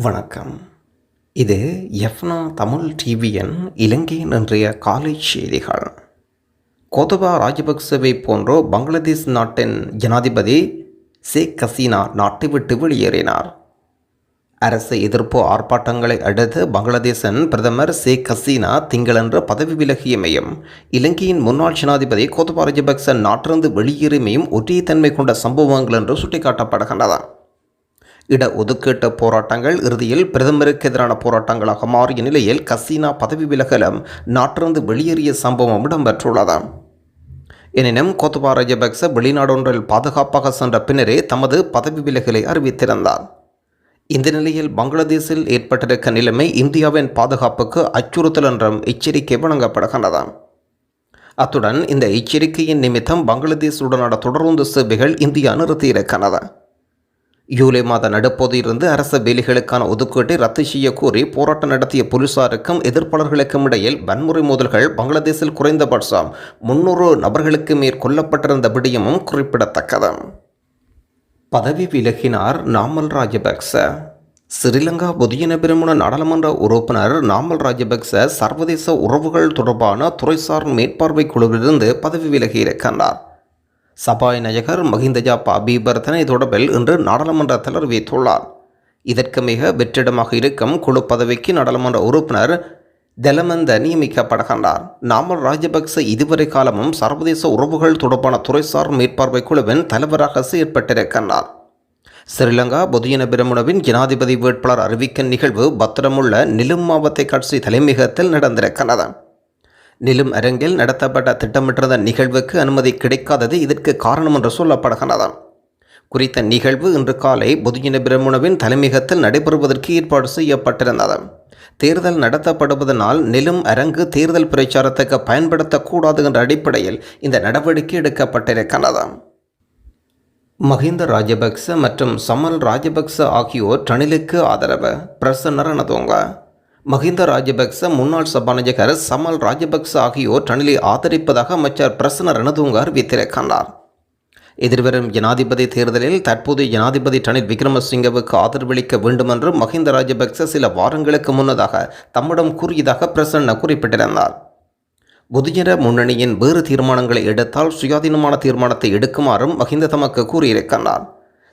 வணக்கம். இது எஃப்னா தமிழ் டிவியின் இலங்கையின் இன்றைய காலை செய்திகள். கோத்தபா ராஜபக்சவை போன்றோ பங்களாதேஷ் நாட்டின் ஜனாதிபதி ஷேக் ஹசீனா நாட்டை விட்டு வெளியேறினார். அரசு எதிர்ப்பு ஆர்ப்பாட்டங்களை அடுத்து பங்களாதேஷின் பிரதமர் ஷேக் ஹசீனா திங்களன்று பதவி விலகியமையும் இலங்கையின் முன்னாள் ஜனாதிபதி கோத்தபா ராஜபக்ச நாட்டிலிருந்து வெளியேறியமையும் ஒரே தன்மை கொண்ட சம்பவங்கள் என்று சுட்டிக்காட்டப்படுகின்றன. இட ஒதுக்கீட்டு போராட்டங்கள் இறுதியில் பிரதமருக்கு எதிரான போராட்டங்களாக மாறிய நிலையில் ஹசீனா பதவி விலகலும் நாட்டிலிருந்து வெளியேறிய சம்பவம் இடம்பெற்றுள்ளது. எனினும் கோத்தபா ராஜபக்ச வெளிநாடொன்றில் பாதுகாப்பாக சென்ற பின்னரே தமது பதவி விலகலை அறிவித்திருந்தார். இந்த நிலையில் பங்களாதேஷில் ஏற்பட்டிருக்க நிலைமை இந்தியாவின் பாதுகாப்புக்கு அச்சுறுத்தல் என்றும் எச்சரிக்கை வழங்கப்படுகின்றது. அத்துடன் இந்த எச்சரிக்கையின் நிமித்தம் பங்களாதேஷுடனான தொடர்ந்து சேவைகள் இந்தியா நிறுத்தியிருக்கிறது. ஜூலை மாத நடுப்போதிலிருந்து அரசு வேலைகளுக்கான ஒதுக்கீட்டை ரத்து செய்ய கோரி போராட்டம் நடத்திய போலீசாருக்கும் எதிர்ப்பாளர்களுக்கும் இடையில் வன்முறை மோதல்கள் பங்களாதேஷில் குறைந்தபட்சம் 300 நபர்களுக்கு மேற் கொல்லப்பட்டிருந்த விடயமும் குறிப்பிடத்தக்கது. பதவி விலகினார் நாமல் ராஜபக்ச. ஸ்ரீலங்கா பொதுஜன பெரமுன நாடாளுமன்ற உறுப்பினர் நாமல் ராஜபக்ச சர்வதேச உறவுகள் தொடர்பான துறைசார் மேற்பார்வை குழுவிலிருந்து பதவி விலகியிருக்கின்றார். சபாநாயகர் மஹிந்த ஜாப்பா அபிவர்தனை தொடர்பில் இன்று நாடாளுமன்றத்தில் அறிவித்துள்ளார். இதற்கு மிக வெற்றிடமாக இருக்கும் குழு பதவிக்கு நாடாளுமன்ற உறுப்பினர் தெலமந்த நியமிக்கப்படுகின்றார். நாமல் ராஜபக்ச இதுவரை காலமும் சர்வதேச உறவுகள் தொடர்பான துறைசார் மேற்பார்வை குழுவின் தலைவராக செயற்பட்டிருக்கின்றார். ஸ்ரீலங்கா பொதுஜன பெரமுனவின் ஜனாதிபதி வேட்பாளர் அறிவிக்கும் நிகழ்வு பத்திரமுள்ள நிலும் மாவட்ட கட்சி தலைமையகத்தில் நடந்திருக்கிறது. நிலும் அரங்கில் நடத்தப்பட்ட திட்டமிட்டிருந்த நிகழ்வுக்கு அனுமதி கிடைக்காதது இதற்கு காரணம் என்று சொல்லப்படுகிறது. குறித்த நிகழ்வு இன்று காலை பொதுஜன பெரமுனவின் தலைமையகத்தில் நடைபெறுவதற்கு ஏற்பாடு செய்யப்பட்டிருந்தது. தேர்தல் நடத்தப்படுவதனால் நிலும் அரங்கு தேர்தல் பிரச்சாரத்துக்கு பயன்படுத்தக்கூடாது என்ற அடிப்படையில் இந்த நடவடிக்கை எடுக்கப்பட்டிருக்கிறது. மஹிந்த ராஜபக்ச மற்றும் சமல் ராஜபக்ச ஆகியோர் ரணிலுக்கு ஆதரவு பிரசன்ன ரணதுங்க. மஹிந்த ராஜபக்ச முன்னாள் சபாநாயகர் சமல் ராஜபக்ச ஆகியோர் ரணிலை ஆதரிப்பதாக அமைச்சர் பிரசன்ன ரணதுங்க அறிவித்திருக்கின்றார். எதிர்வரும் ஜனாதிபதி தேர்தலில் தற்போதைய ஜனாதிபதி ரணில் விக்ரமசிங்கவுக்கு ஆதரவளிக்க வேண்டும் என்று மஹிந்த ராஜபக்ச சில வாரங்களுக்கு முன்னதாக தம்மிடம் கூறியதாக பிரசன்ன குறிப்பிட்டிருந்தார். பொதுஜன முன்னணியின் வேறு தீர்மானங்களை எடுத்தால் சுயாதீனமான தீர்மானத்தை எடுக்குமாறும் மஹிந்த தமக்கு கூறியிருக்கின்றார்.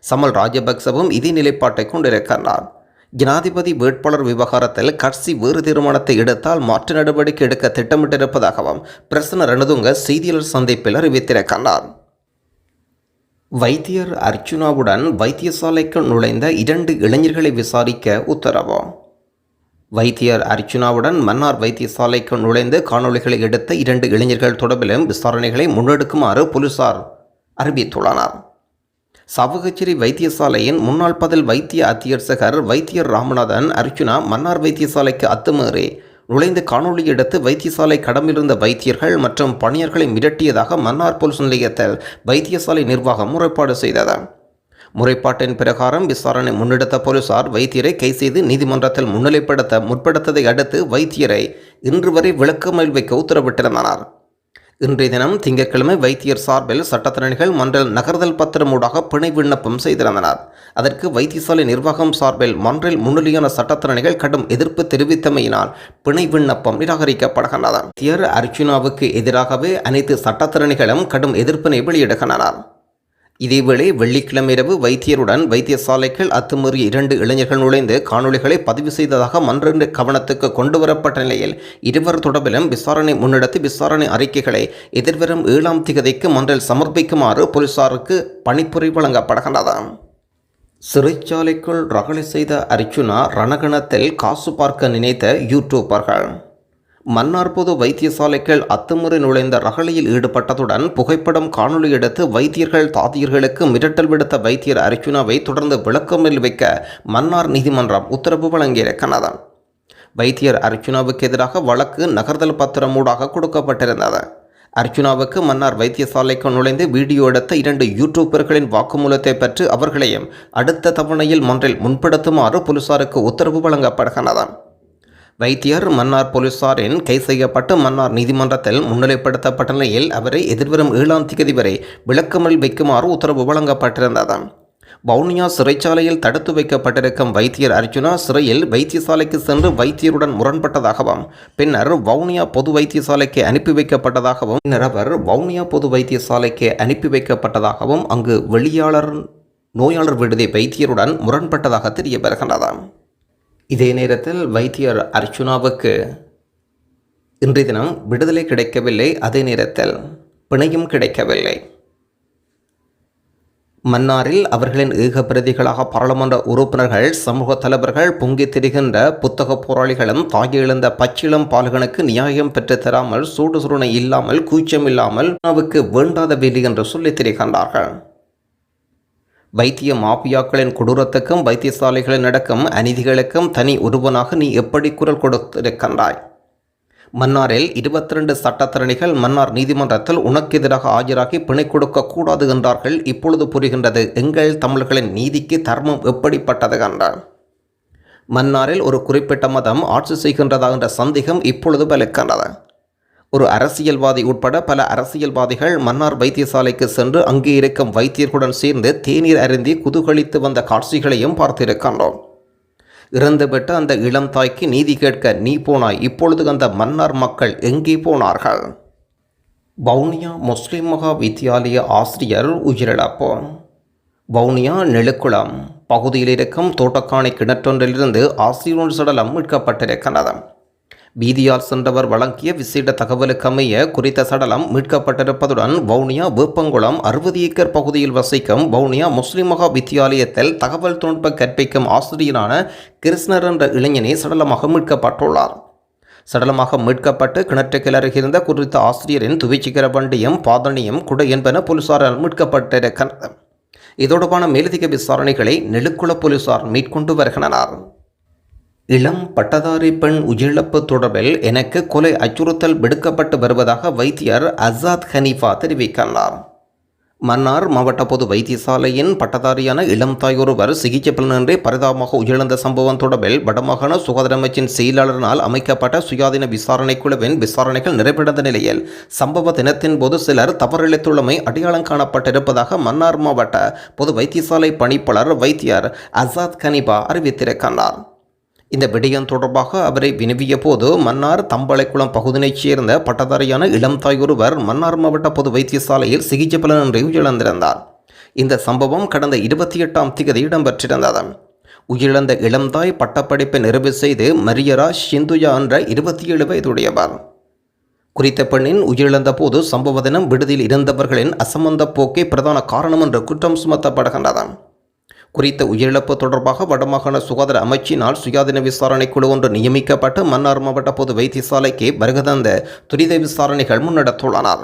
சமல் ராஜபக்சவும் இதே நிலைப்பாட்டை கொண்டிருக்கின்றார். ஜனாதிபதி வேட்பாளர் விவகாரத்தில் கட்சி வேறு தீர்மானத்தை எடுத்தால் மாற்று நடவடிக்கை எடுக்க திட்டமிட்டிருப்பதாகவும் பிரசன்ன ரணதுங்க செய்தியாளர் சந்திப்பில் அறிவித்திருக்கின்றார். வைத்தியர் அர்ச்சுனாவுடன் வைத்தியசாலைக்கு நுழைந்த 2 இளைஞர்களை விசாரிக்க உத்தரவு. வைத்தியர் அர்ச்சுனாவுடன் மன்னார் வைத்தியசாலைக்கு நுழைந்து காணொளிகளை எடுத்த 2 இளைஞர்கள் தொடர்பிலும் விசாரணைகளை முன்னெடுக்குமாறு போலீசார் அறிவித்துள்ளனர். சாவகச்சேரி வைத்தியசாலையின் முன்னாள் பதில் வைத்திய அத்தியட்சகர் வைத்தியர் ராமநாதன் அர்ச்சுனா மன்னார் வைத்தியசாலைக்கு அத்துமீறி நுழைந்து காணொலி எடுத்து வைத்தியசாலை கடமிருந்த வைத்தியர்கள் மற்றும் பணியர்களை மிரட்டியதாக மன்னார் போலீஸ் நிலையத்தில் வைத்தியசாலை நிர்வாகம் முறைப்பாடு செய்தது. முறைப்பாட்டின் பிரகாரம் விசாரணை முன்னெடுத்த போலீசார் வைத்தியரை கைது செய்து நீதிமன்றத்தில் முன்னிலைப்படுத்த முற்படுத்ததை அடுத்து வைத்தியரை இன்று வரை விளக்கமறியல் வைக்க உத்தரவிட்டிருந்தனர். இன்றைய தினம் திங்கட்கிழமை வைத்தியர் சார்பில் சட்டத்தரணிகள் மன்றல் நகர்தல் பத்திரமூடாக பிணை விண்ணப்பம் செய்திருந்தனர். அதற்கு வைத்தியசாலை நிர்வாகம் சார்பில் மன்றில் முன்னிலையான சட்டத்தரணிகள் கடும் எதிர்ப்பு தெரிவித்தமையினால் பிணை விண்ணப்பம் நிராகரிக்கப்படுகின்றன. வைத்தியர் அர்ச்சுனாவுக்கு எதிராகவே அனைத்து சட்டத்தரணிகளும் கடும் எதிர்ப்பினை வெளியிடுகின்றனர். இதேவேளை வெள்ளிக்கிழமை இரவு வைத்தியருடன் வைத்தியசாலைகள் அத்துமீறிய 2 இளைஞர்கள் நுழைந்து காணொளிகளை பதிவு செய்ததாக மன்றின் கவனத்துக்கு கொண்டுவரப்பட்ட நிலையில் இருவர் தொடர்பிலும் விசாரணை முன்னெடுத்து விசாரணை அறிக்கைகளை எதிர்வரும் 7ஆம் திகதிக்கு மன்றில் சமர்ப்பிக்குமாறு போலீசாருக்கு பணிப்புரை வழங்கப்படுகின்றது. சிறைச்சாலைக்குள் ரகளை செய்த அர்ச்சுனா ரணகணத்தில் காசு பார்க்க நினைத்த யூடியூபர்கள். மன்னார் பொது வைத்தியசாலைகள் அத்துமுறை நுழைந்த ரகளையில் ஈடுபட்டதுடன் புகைப்படம் காணொலி எடுத்து வைத்தியர்கள் தாதியர்களுக்கு மிரட்டல் விடுத்த வைத்தியர் அர்ச்சுனாவை தொடர்ந்து விளக்கமறியல் வைக்க மன்னார் நீதிமன்றம் உத்தரவு வழங்கியிருக்கிறது. வைத்தியர் அர்ச்சுனாவுக்கு எதிராக வழக்கு நகர்தல் பத்திரமூடாக கொடுக்கப்பட்டிருந்தது. அர்ச்சுனாவுக்கு மன்னார் வைத்தியசாலைக்கு நுழைந்து வீடியோ எடுத்த 2 யூடியூபர்களின் வாக்குமூலத்தை பெற்று அவர்களையும் அடுத்த தவணையில் மன்றில் முன்படுத்துமாறு போலீசாருக்கு உத்தரவு வழங்கப்படுகிறது. வைத்தியர் மன்னார் போலீசாரின் கைது செய்யப்பட்டு மன்னார் நீதிமன்றத்தில் முன்னிலைப்படுத்தப்பட்ட நிலையில் அவரை எதிர்வரும் 7ஆம் திகதி வரை விளக்கமறியல் வைக்குமாறு உத்தரவு வழங்கப்பட்டிருந்தது. வவுனியா சிறைச்சாலையில் தடுத்து வைக்கப்பட்டிருக்கும் வைத்தியர் அர்ஜுனா சிறையில் வைத்தியசாலைக்கு சென்று வைத்தியருடன் முரண்பட்டதாகவும் பின்னர் வவுனியா பொது வைத்தியசாலைக்கு அனுப்பி வைக்கப்பட்டதாகவும் அங்கு நோயாளர் விடுதி வைத்தியருடன் முரண்பட்டதாக தெரிய வருகின்றது. இதே நேரத்தில் வைத்தியர் அர்ஜுனாவுக்கு இன்றைய தினம் விடுதலை கிடைக்கவில்லை, அதே நேரத்தில் பிணையும் கிடைக்கவில்லை. மன்னாரில் அவர்களின் ஏகப்பிரதிகளாக பாராளுமன்ற உறுப்பினர்கள், சமூக தலைவர்கள், பொங்கித் திரிகின்ற புத்தக போராளிகளும் தாகி எழுந்த பச்சிளம் பால்கனுக்கு நியாயம் பெற்று தராமல் சூடு சுருணை இல்லாமல் கூச்சம் இல்லாமல் அண்ணாவுக்கு வேண்டாத வேலி என்று சொல்லித் திரிகின்றார்கள். வைத்திய மாபியாக்களின் கொடூரத்துக்கும் வைத்தியசாலைகளில் நடக்கும் அநீதிகளுக்கும் தனி ஒருவனாக நீ எப்படி குரல் கொடுத்திருக்கின்றாய்? மன்னாரில் 22 சட்டத்தரணிகள் மன்னார் நீதிமன்றத்தில் உனக்கு எதிராக ஆஜராகி பிணை கொடுக்க கூடாது என்றார்கள். இப்பொழுது புரிகின்றது எங்கள் தமிழர்களின் நீதிக்கு தர்மம் எப்படிப்பட்டது என்றார். மன்னாரில் ஒரு குறிப்பிட்ட மதம் ஆட்சி செய்கின்றதா என்ற சந்தேகம் இப்பொழுது பலிக்கின்றது. ஒரு அரசியல்வாதி உட்பட பல அரசியல்வாதிகள் மன்னார் வைத்தியசாலைக்கு சென்று அங்கே இருக்கும் வைத்தியர்களுடன் சேர்ந்து தேநீர் அருந்தி குதூகலித்து வந்த காட்சிகளையும் பார்த்திருக்கின்றோம். இறந்துவிட்ட அந்த இளம் தாய்க்கு நீதி கேட்க நீ போனாய். இப்பொழுது அந்த மன்னார் மக்கள் எங்கே போனார்கள்? வவுனியா முஸ்லிம் மகா வித்தியாலய ஆசிரியர் உயிரிழப்பு. வவுனியா நெழுக்குளம் பகுதியில் இருக்கும் தோட்டக்காணி கிணற்றொன்றிலிருந்து ஆசிரியர் சடலம் மீட்கப்பட்டிருக்கிறது. வீதியால் சென்றவர் வழங்கிய விசேட தகவலுக்கமைய குறித்த சடலம் மீட்கப்பட்டிருப்பதுடன் வவுனியா வேப்பங்குளம் 60 ஏக்கர் பகுதியில் வசிக்கும் வவுனியா முஸ்லிம் மகா வித்தியாலயத்தில் தகவல் தொழில்நுட்ப கற்பிக்கும் ஆசிரியரான கிருஷ்ணர் என்ற இளைஞனே சடலமாக மீட்கப்பட்டுள்ளார். சடலமாக மீட்கப்பட்டு கிணற்றுக்கு அருகிருந்த குறித்த ஆசிரியரின் துவிச்சிகர வண்டியும் பாதணியும் குடை என்பன போலீசாரால் மீட்கப்பட்டிருக்கிறது. இதோடுபான மேலதிக விசாரணைகளை நெழுக்குள போலீசார் மேற்கொண்டு வருகின்றனர். இளம் பட்டதாரி பெண் உயிரிழப்பு தொடர்பில் எனக்கு கொலை அச்சுறுத்தல் விடுக்கப்பட்டு வருவதாக வைத்தியர் அசாத் ஹனீஃபா தெரிவிக்கின்றார். மன்னார் மாவட்ட பொது வைத்தியசாலையின் பட்டதாரியான இளம் தாயொருவர் சிகிச்சை பலனின்றி பரிதாபமாக உயிரிழந்த சம்பவம் தொடர்பில் வடமாகாண சுகாதார அமைச்சின் செயலாளரினால் அமைக்கப்பட்ட சுயாதீன விசாரணை குழுவின் விசாரணைகள் நிறைவடைந்த நிலையில் சம்பவ தினத்தின் போது சிலர் தவறிழைத்துள்ளமை அடையாளம் காணப்பட்டிருப்பதாக மன்னார் மாவட்ட பொது வைத்தியசாலை பணிப்பாளர் வைத்தியர் அசாத் ஹனீஃபா அறிவித்திருக்கின்றார். இந்த விடயம் தொடர்பாக அவரை வினவிய போது மன்னார் தம்பளைக்குளம் பகுதியைச் சேர்ந்த பட்டதாரியான இளம் தாய் ஒருவர் மன்னார் மாவட்ட பொது வைத்தியசாலையில் சிகிச்சை பலனின்றி உயிரிழந்திருந்தார். இந்த சம்பவம் கடந்த 28ஆம் தேதி இடம்பெற்றிருந்தது. உயிரிழந்த இளம் தாய் பட்டப்படிப்பை நிறைவு செய்து மரியரா சிந்துயா என்ற 27 வயதுடையவர். குறித்த பெண்ணின் உயிரிழந்த போது சம்பவ தினம் விடுதியில் இருந்தவர்களின் அசம்பந்த போக்கே பிரதான காரணம் என்று குற்றம் சுமத்தப்படுகின்றது. குறித்த உயிரிழப்பு தொடர்பாக வடமாகாண சுகாதார அமைச்சினால் சுயாதீன விசாரணை குழு ஒன்று நியமிக்கப்பட்டு மன்னார் மாவட்ட பொது வைத்தியசாலைக்கு வருகதந்த துரித விசாரணைகள் முன்னெடுத்துள்ளனர்.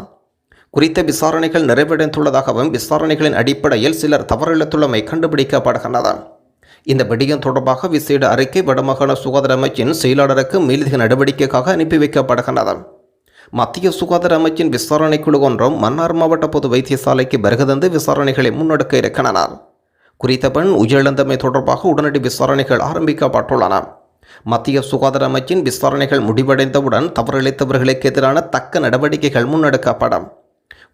குறித்த விசாரணைகள் நிறைவடைந்துள்ளதாகவும் விசாரணைகளின் அடிப்படையில் சிலர் தவறிழைத்துள்ளமை கண்டுபிடிக்கப்படுகின்றன. இந்த விடயம் தொடர்பாக விசேட அறிக்கை வடமாகாண சுகாதார அமைச்சின் செயலாளருக்கு மேலதிக நடவடிக்கைக்காக அனுப்பி வைக்கப்படுகின்றது. மத்திய சுகாதார அமைச்சின் விசாரணை குழு ஒன்றும் மன்னார் மாவட்ட பொது வைத்தியசாலைக்கு வருகதந்து விசாரணைகளை முன்னெடுக்க இருக்கின்றனர். குறித்த பெண் உயிரிழந்தமை தொடர்பாக உடனடி விசாரணைகள் ஆரம்பிக்கப்பட்டுள்ளன. மத்திய சுகாதார அமைச்சின் விசாரணைகள் முடிவடைந்தவுடன் தவறிழைத்தவர்களுக்கு எதிரான தக்க நடவடிக்கைகள் முன்னெடுக்கப்படும்.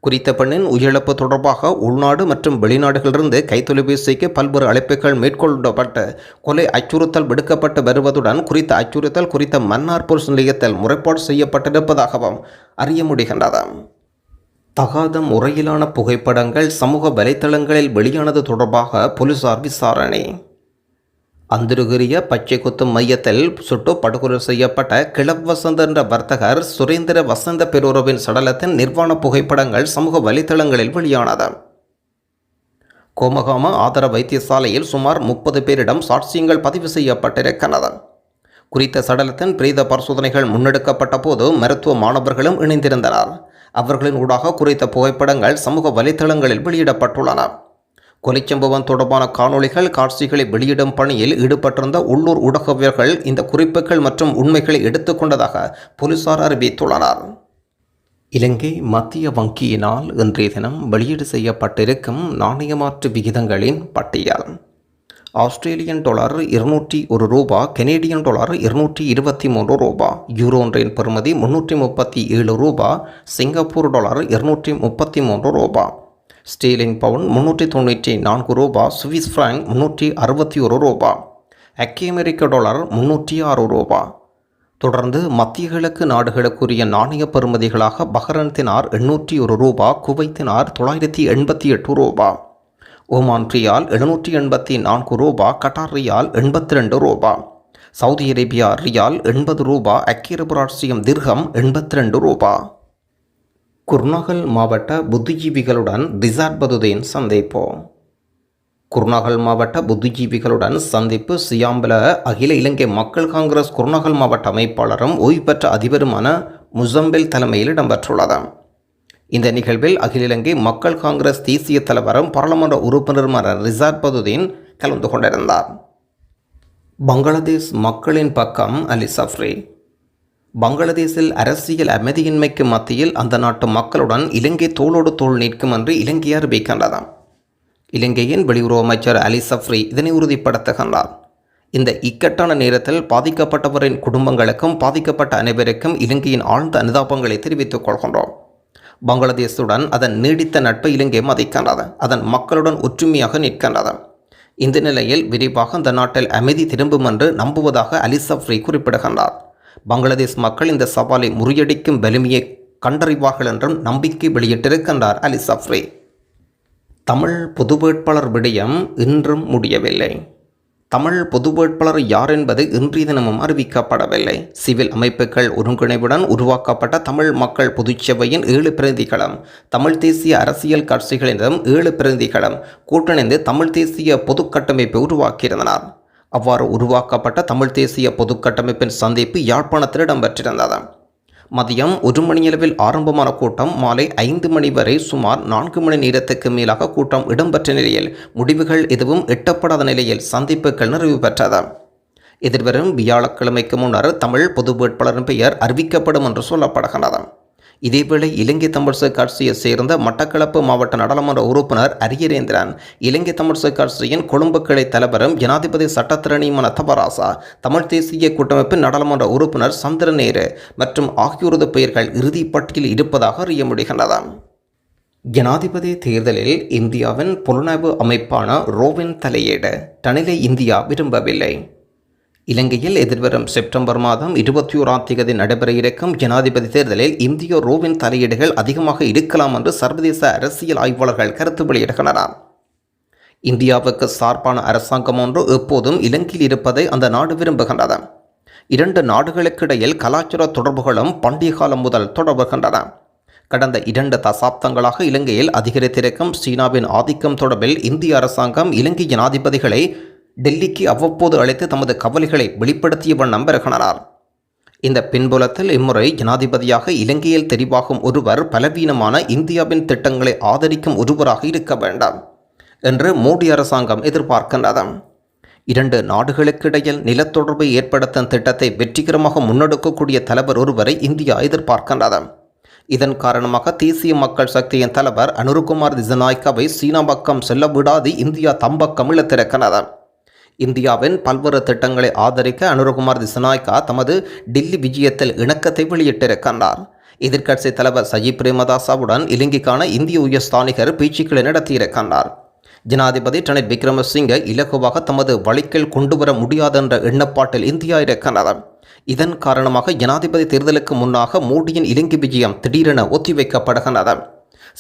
குறித்த பெண்ணின் உயிரிழப்பு தொடர்பாக உள்நாடு மற்றும் வெளிநாடுகளிலிருந்து கைத்தொலைபேசிக்கு பல்வேறு அழைப்புகள் மேற்கொள்ளப்பட்டு கொலை அச்சுறுத்தல் விடுக்கப்பட்டு வருவதுடன் குறித்த அச்சுறுத்தல் குறித்த மன்னார் போலீஸ் நிலையத்தில் முறைப்பாடு செய்யப்பட்டிருப்பதாகவும் அறிய முடிகின்றது. தகாத முறையிலான புகைப்படங்கள் சமூக வலைத்தளங்களில் வெளியானது தொடர்பாக போலீசார் விசாரணை. அந்திருகிரிய பச்சை குத்தும் மையத்தில் சுட்டு படுகொலை செய்யப்பட்ட கிளவசந்த என்ற வர்த்தகர் சுரேந்திர வசந்த பெரூரவின் சடலத்தின் நிர்வாண புகைப்படங்கள் சமூக வலைத்தளங்களில் வெளியானது. கோமகாம ஆதார வைத்தியசாலையில் சுமார் 30 பேரிடம் சாட்சியங்கள் பதிவு செய்யப்பட்டிருக்கிறது. குறித்த சடலத்தின் பிரேத பரிசோதனைகள் முன்னெடுக்கப்பட்ட போது மருத்துவ மாணவர்களும் இணைந்திருந்தனர். அவர்களின் ஊடாக குறித்த புகைப்படங்கள் சமூக வலைத்தளங்களில் வெளியிடப்பட்டுள்ளன. கொலைச்சம்பவம் தொடர்பான காணொளிகள் காட்சிகளை வெளியிடும் பணியில் ஈடுபட்டிருந்த உள்ளூர் ஊடகவியர்கள் இந்த குறிப்புகள் மற்றும் உண்மைகளை எடுத்துக்கொண்டதாக போலீசார் அறிவித்துள்ளனர். இலங்கை மத்திய வங்கியினால் இன்றைய தினம் வெளியீடு செய்யப்பட்டிருக்கும் நாணயமாற்று விகிதங்களின் பட்டியல். ஆஸ்திரேலியன் டாலர் 201 ரூபா, கெனேடியன் டாலர் 223 ரூபா, யூரோ ஒன்றின் பெறுமதி 337 ரூபா, சிங்கப்பூர் டாலர் 233 ரூபா, ஸ்டீலிங் பவுன் 394 ரூபா, சுவிஸ் பிராங்க் 361 ரூபா, ஐக்கிய அமெரிக்க டாலர் 306 ரூபா. தொடர்ந்து மத்திய கிழக்கு நாடுகளுக்குரிய நாணய பெறுமதிகளாக பஹ்ரைன் தினார் 801 ரூபா, குவைத் தினார் 988 ரூபா, ஓமான் ரியால் 784 ரூபா, கட்டார் ரியால் 82 ரூபா, சவுதி அரேபியா ரியால் 80 ரூபா, ஐக்கிய அரபு ராச்சியம் திர்ஹம் 82 ரூபா. குர்நாகல் மாவட்ட புத்திஜீவிகளுடன் ரிசாட் பதுதீன் சந்திப்பு. குர்நாகல் மாவட்ட புத்திஜீவிகளுடன் சந்திப்பு சியாம்பல அகில இலங்கை மக்கள் காங்கிரஸ் குர்நாகல் மாவட்ட அமைப்பாளரும் ஓய்வு பெற்ற அதிபருமான முசம்பில் தலைமையில் இடம்பெற்றுள்ளது. இந்த நிகழ்வில் அகில இலங்கை மக்கள் காங்கிரஸ் தேசிய தலைவரும் பாராளுமன்ற உறுப்பினருமான ரிசாட் பதுதீன் கலந்து கொண்டிருந்தார். பங்களாதேஷ் மக்களின் பக்கம் அலி சஃப்ரி. பங்களாதேஷில் அரசியல் அமைதியின்மைக்கு மத்தியில் அந்த நாட்டு மக்களுடன் இலங்கை தோளோடு தோள் நிற்கும் என்று இலங்கை அறிவிக்கின்றது. இலங்கையின் வெளியுறவு அமைச்சர் அலி சஃப்ரி இதனை உறுதிப்படுத்துகின்றார். இந்த இக்கட்டான நேரத்தில் பாதிக்கப்பட்டவரின் குடும்பங்களுக்கும் பாதிக்கப்பட்ட அனைவருக்கும் இலங்கையின் ஆழ்ந்த அனுதாபங்களை தெரிவித்துக் கொள்கின்றோம். பங்களாதேஷுடன் அதன் நீடித்த நட்பை இலங்கை மதிக்கின்றது. அதன் மக்களுடன் ஒற்றுமையாக நிற்கின்றது. இந்த நிலையில் விரைவாக அந்த நாட்டில் அமைதி திரும்பும் என்று நம்புவதாக அலி சஃப்ரி குறிப்பிடுகின்றார். பங்களாதேஷ் மக்கள் இந்த சவாலை முறியடிக்கும் வலிமையை கண்டறிவார்கள் என்றும் நம்பிக்கை வெளியிட்டிருக்கின்றார் அலி சஃப்ரி. தமிழ் பொது வேட்பாளர் விடயம் இன்றும் முடியவில்லை. தமிழ் பொது வேட்பாளர் யார் என்பது இன்றைய தினமும் அறிவிக்கப்படவில்லை. சிவில் அமைப்புகள் ஒருங்கிணைவுடன் உருவாக்கப்பட்ட தமிழ் மக்கள் பொதுச்சபையின் 7 பிரதிகளும் தமிழ் தேசிய அரசியல் கட்சிகளிடம் 7 பிரதிகளும் கூட்டணிந்து தமிழ் தேசிய பொது கட்டமைப்பை உருவாக்கியிருந்தனர். அவ்வாறு உருவாக்கப்பட்ட தமிழ் தேசிய பொது கட்டமைப்பின் சந்திப்பு யாழ்ப்பாணத்தில் இடம்பெற்றிருந்தது. மதியம் 1 மணியளவில் ஆரம்பமான கூட்டம் மாலை 5 மணி வரை சுமார் 4 மணி நேரத்துக்கு மேலாக கூட்டம் இடம்பெற்ற நிலையில் முடிவுகள் எதுவும் எட்டப்படாத நிலையில் சந்திப்புகள் நிறைவு பெற்றது. எதிர்வரும் வியாழக்கிழமைக்கு முன்னர் தமிழ் பொது வேட்பாளரின் பெயர் அறிவிக்கப்படும் என்று சொல்லப்படுகிறது. இதேவேளை இலங்கை தமிழ்ச கட்சியை சேர்ந்த மட்டக்களப்பு மாவட்ட நாடாளுமன்ற உறுப்பினர் அரியரேந்திரன், இலங்கை தமிழ்ச கட்சியின் கொழும்பு கிளை தலைவரும் ஜனாதிபதி சட்டத்திரணியுமான தபராசா, தமிழ் தேசிய கூட்டமைப்பின் நாடாளுமன்ற உறுப்பினர் சந்திரநேரு மற்றும் ஆகியோரது பெயர்கள் இறுதி பட்டியலில் இருப்பதாக அறிய முடிகின்றது. ஜனாதிபதி தேர்தலில் இந்தியாவின் புலனாய்வு அமைப்பான ரோவின் தலையீடு தனிலை இந்தியா விரும்பவில்லை. இலங்கையில் எதிர்வரும் செப்டம்பர் மாதம் 21ஆம் தேதி நடைபெற இருக்கும் ஜனாதிபதி தேர்தலில் இந்திய ரோவின் தலையீடுகள் அதிகமாக இருக்கலாம் என்று சர்வதேச அரசியல் ஆய்வாளர்கள் கருத்து வெளியிடுகின்றனர். இந்தியாவுக்கு சார்பான அரசாங்கம் ஒன்று எப்போதும் இலங்கையில் இருப்பதை அந்த நாடு விரும்புகின்றது. 2 நாடுகளுக்கிடையில் கலாச்சார தொடர்புகளும் பண்டைய காலம் முதல் தொடர்புகின்றன. கடந்த 2 தசாப்தங்களாக இலங்கையில் அதிகரித்திருக்கும் சீனாவின் ஆதிக்கம் தொடர்பில் இந்திய அரசாங்கம் இலங்கை ஜனாதிபதிகளை டெல்லிக்கு அவ்வப்போது அழைத்து தமது கவலைகளை வெளிப்படுத்திய வண்ணம் வருகின்றனர். இந்த பின்புலத்தில் இம்முறை ஜனாதிபதியாக இலங்கையில் தெரிவாகும் ஒருவர் பலவீனமான இந்தியாவின் திட்டங்களை ஆதரிக்கும் ஒருவராக இருக்க வேண்டாம் என்று மோடி அரசாங்கம் எதிர்பார்க்கின்றது. 2 நாடுகளுக்கிடையில் நிலத்தொடர்பை ஏற்படுத்தும் திட்டத்தை வெற்றிகரமாக முன்னெடுக்கக்கூடிய தலைவர் ஒருவரை இந்தியா எதிர்பார்க்கின்றது. இதன் காரணமாக தேசிய மக்கள் சக்தியின் தலைவர் அனுருகுமார் திசாநாயக்காவை சீனா பக்கம் செல்ல விடாது இந்தியா தம்பக்கம் இழுத்திருக்கிறது. இந்தியாவின் பல்வேறு திட்டங்களை ஆதரிக்க அனுருகுமார் திசாநாயக்கா தமது டில்லி விஜயத்தில் இணக்கத்தை வெளியிட்டிருக்கின்றார். எதிர்க்கட்சி தலைவர் சஜித் பிரேமதாசவுடன் இலங்கைக்கான இந்திய உயர்ஸ்தானிகர் பேச்சுக்களை நடத்தியிருக்கின்றார். ஜனாதிபதி ரணில் விக்ரமசிங்கே இலகுவாக தமது வழிக்கில் கொண்டுவர முடியாது என்ற எண்ணப்பாட்டில் இந்தியா இருக்கின்றது. இதன் காரணமாக ஜனாதிபதி தேர்தலுக்கு முன்னாக மோடியின் இலங்கை விஜயம் திடீரென ஒத்திவைக்கப்படுகின்றது.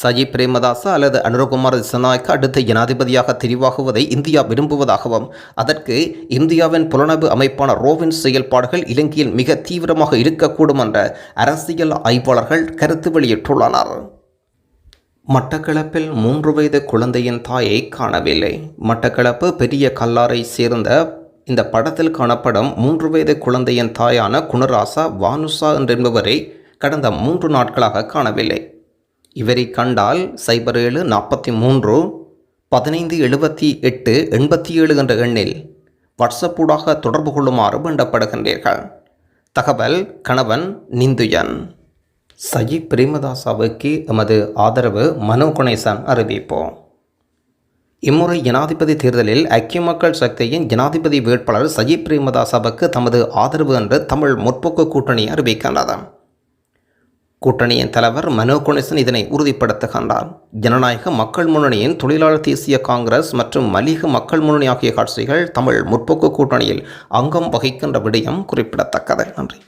சஜித் பிரேமதாசா அல்லது அனுருகுமார் திசாநாயக்கா அடுத்த ஜனாதிபதியாக தெரிவாகுவதை இந்தியா விரும்புவதாகவும் அதற்கு இந்தியாவின் புலனாய்வு அமைப்பான ரோவின் செயல்பாடுகள் இலங்கையில் மிக தீவிரமாக இருக்கக்கூடும் என்ற அரசியல் ஆய்வாளர்கள் கருத்து வெளியிட்டுள்ளனர். மட்டக்களப்பில் 3 வயது குழந்தையின் தாயை காணவில்லை. மட்டக்களப்பு பெரிய கல்லாரை சேர்ந்த இந்த படத்தில் காணப்படும் 3 வயது குழந்தையின் தாயான குணராசா வானுசா என்பவரை கடந்த 3 நாட்களாக காணவில்லை. இவரை கண்டால் 07 43 15 78 87 என்ற எண்ணில் வாட்ஸ்அப்பூடாக தொடர்பு கொள்ளுமாறு வேண்டப்படுகின்றீர்கள். தகவல் கணவன் நிந்துயன். சஜித் பிரேமதாசாவுக்கு எமது ஆதரவு மனோ கணேசன் அறிவிப்போம். இம்முறை ஜனாதிபதி தேர்தலில் ஐக்கிய மக்கள் சக்தியின் ஜனாதிபதி வேட்பாளர் சஜித் பிரேமதாசாவுக்கு தமது ஆதரவு என்று தமிழ் முற்போக்கு கூட்டணி அறிவிக்கின்றது. கூட்டணியின் தலைவர் மனோ கணேசன் இதனை உறுதிப்படுத்துகின்றார். ஜனநாயக மக்கள் முன்னணியின் தொழிலாளர் தேசிய காங்கிரஸ் மற்றும் மலிக மக்கள் முன்னணி ஆகிய கட்சிகள் தமிழ் முற்போக்கு கூட்டணியில் அங்கம் வகிக்கின்ற விடயம் குறிப்பிடத்தக்கது. நன்றி.